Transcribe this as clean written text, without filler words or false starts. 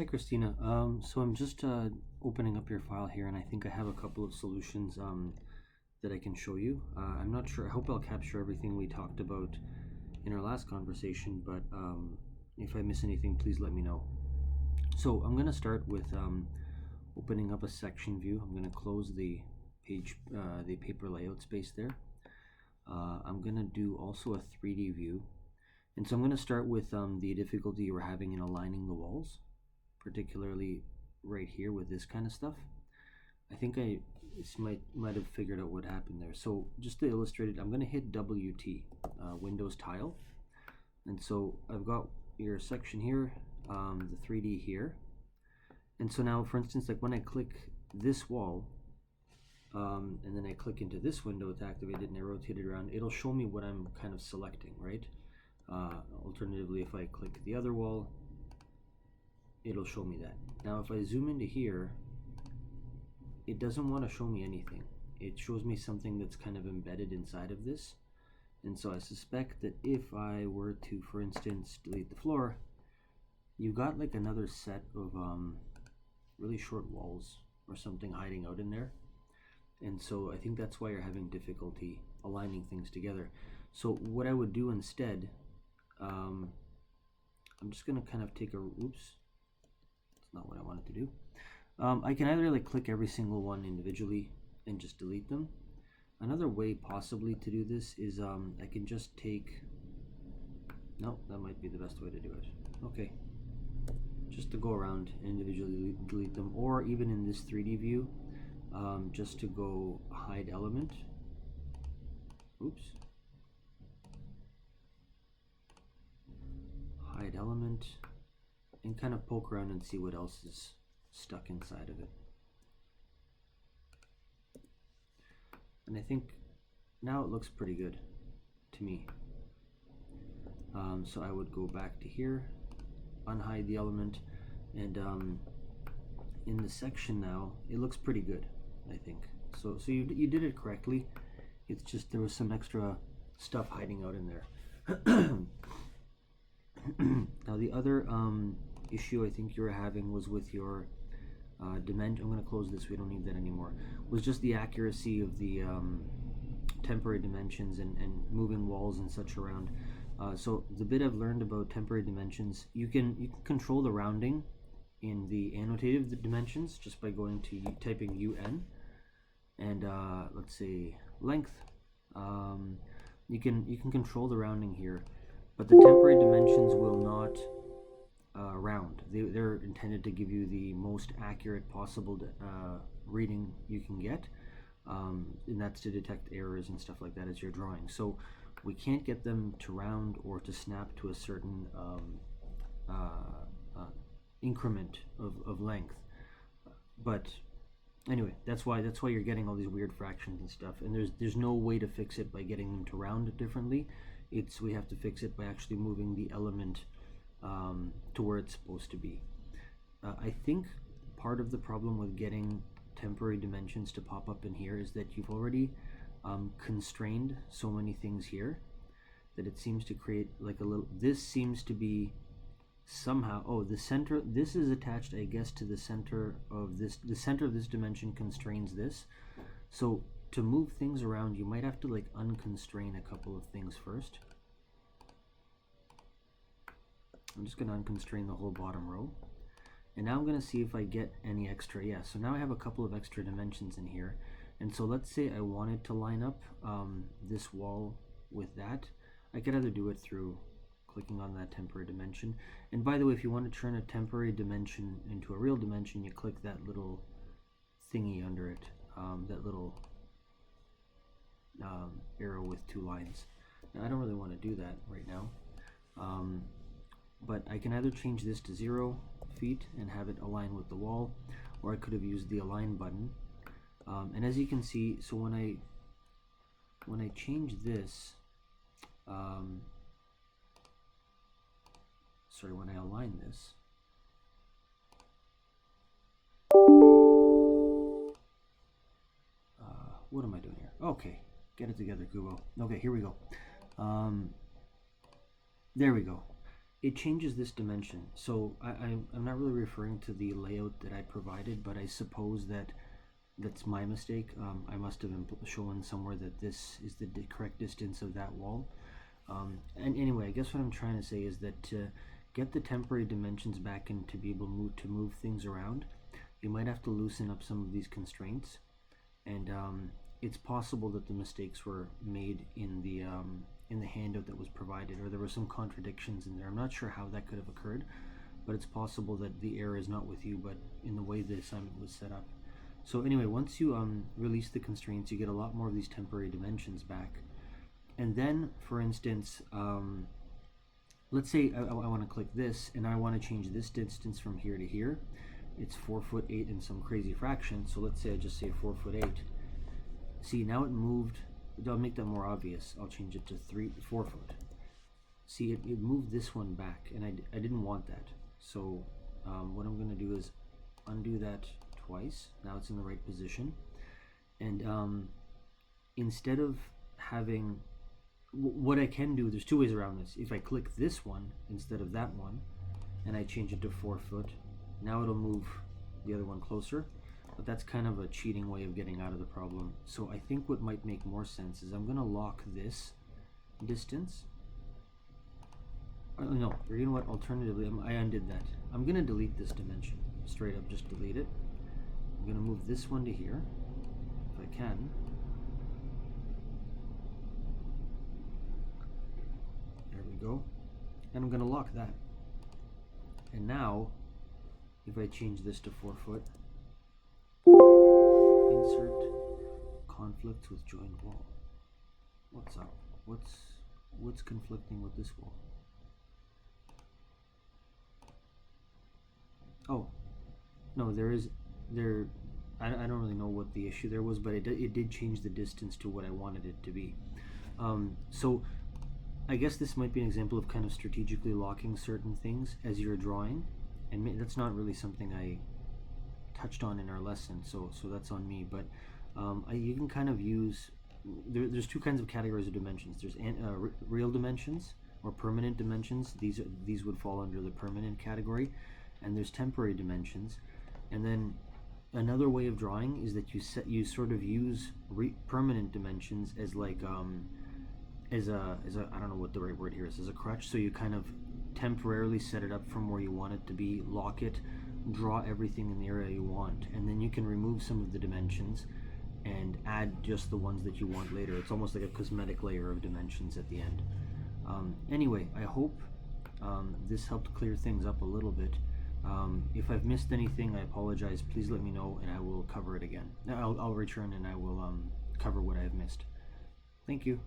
Hi, Christina. So I'm just opening up your file here, and I think I have a couple of solutions that I can show you. I'm not sure. I hope I'll capture everything we talked about in our last conversation, but if I miss anything, please let me know. So I'm going to start with opening up a section view. I'm going to close the page, the paper layout space there. I'm going to do also a 3D view. And so I'm going to start with the difficulty we're having in aligning the walls, particularly right here with this kind of stuff. I think I might have figured out what happened there. So just to illustrate it, I'm going to hit WT, Windows Tile. And so I've got your section here, the 3D here. And so now, for instance, like when I click this wall, and then I click into this window to activate it and I rotate it around, it'll show me what I'm kind of selecting, right? Alternatively, if I click the other wall, it'll show me that. Now if I zoom into here, it doesn't want to show me anything. It shows me something that's kind of embedded inside of this. And so I suspect that if I were to, for instance, delete the floor, you've got like another set of really short walls or something hiding out in there. And so I think that's why you're having difficulty aligning things together. So what I would do instead, I'm just going to kind of take a, oops, that's not what I wanted to do. I can either like click every single one individually and just delete them. Another way possibly to do this is I can just take, no, that might be the best way to do it. Okay, just to go around and individually delete them, or even in this 3D view, just to go hide element. Oops. Hide element, and kind of poke around and see what else is stuck inside of it. And I think now it looks pretty good to me. So I would go back to here, unhide the element, and in the section now, it looks pretty good, I think. So you did it correctly. It's just there was some extra stuff hiding out in there. Now the other issue I think you were having was with your dimension. I'm going to close this, we don't need that anymore. Was just the accuracy of the temporary dimensions and moving walls and such around. So the bit I've learned about temporary dimensions, you can control the rounding in the annotated dimensions just by going to typing UN and let's say length. You can control the rounding here, but the temporary dimensions will not round. They're intended to give you the most accurate possible reading you can get, and that's to detect errors and stuff like that as you're drawing. So we can't get them to round or to snap to a certain increment of length. But anyway, that's why you're getting all these weird fractions and stuff, and there's no way to fix it by getting them to round differently. We have to fix it by actually moving the element to where it's supposed to be. I think part of the problem with getting temporary dimensions to pop up in here is that you've already constrained so many things here that it seems to create like a little, this seems to be somehow, oh, the center, this is attached, I guess, to the center of this, the center of this dimension constrains this. So to move things around, you might have to like unconstrain a couple of things first. I'm just going to unconstrain the whole bottom row. And now I'm going to see if I get any extra. Yeah, so now I have a couple of extra dimensions in here. And so let's say I wanted to line up this wall with that. I could either do it through clicking on that temporary dimension. And by the way, if you want to turn a temporary dimension into a real dimension, you click that little thingy under it, that little arrow with two lines. Now I don't really want to do that right now. But I can either change this to 0 feet and have it align with the wall, or I could have used the align button. And as you can see, so when I change this, sorry, when I align this, what am I doing here? Okay, get it together, Kubo. Okay, here we go. There we go. it changes this dimension. So I'm not really referring to the layout that I provided, but I suppose that's my mistake. I must have shown somewhere that this is the correct distance of that wall. And anyway, I guess what I'm trying to say is that to get the temporary dimensions back and to be able to move things around, you might have to loosen up some of these constraints. And it's possible that the mistakes were made in the handout that was provided, or there were some contradictions in there. I'm not sure how that could have occurred, but it's possible that the error is not with you, but in the way the assignment was set up. So anyway, once you release the constraints, you get a lot more of these temporary dimensions back. And then, for instance, let's say I want to click this, and I want to change this distance from here to here. It's 4'8" and some crazy fraction, so let's say I just say 4'8". See, now it moved. I'll make that more obvious. I'll change it to 4 foot. See, it moved this one back, and I didn't want that. So what I'm going to do is undo that twice. Now it's in the right position. And instead of having, what I can do, there's two ways around this. If I click this one instead of that one, and I change it to 4 foot, now it'll move the other one closer. But that's kind of a cheating way of getting out of the problem. So I think what might make more sense is I'm going to lock this distance. No, or you know what, alternatively, I undid that. I'm going to delete this dimension. Straight up, just delete it. I'm going to move this one to here, if I can. There we go. And I'm going to lock that. And now, if I change this to 4 foot, insert conflicts with joined wall. What's up? What's conflicting with this wall? Oh, no, I don't really know what the issue there was, but it did change the distance to what I wanted it to be. So I guess this might be an example of kind of strategically locking certain things as you're drawing, and that's not really something I touched on in our lesson, so that's on me. But you can kind of use, there's two kinds of categories of dimensions. There's real dimensions or permanent dimensions. These would fall under the permanent category, and there's temporary dimensions. And then another way of drawing is that you sort of use permanent dimensions as like as a I don't know what the right word here is, as a crutch. So you kind of temporarily set it up from where you want it to be, lock it, draw everything in the area you want, and then you can remove some of the dimensions and add just the ones that you want later. It's almost like a cosmetic layer of dimensions at the end. Anyway, I hope this helped clear things up a little bit. If I've missed anything, I apologize. Please let me know and I will cover it again. I'll return and I will cover what I've missed. Thank you.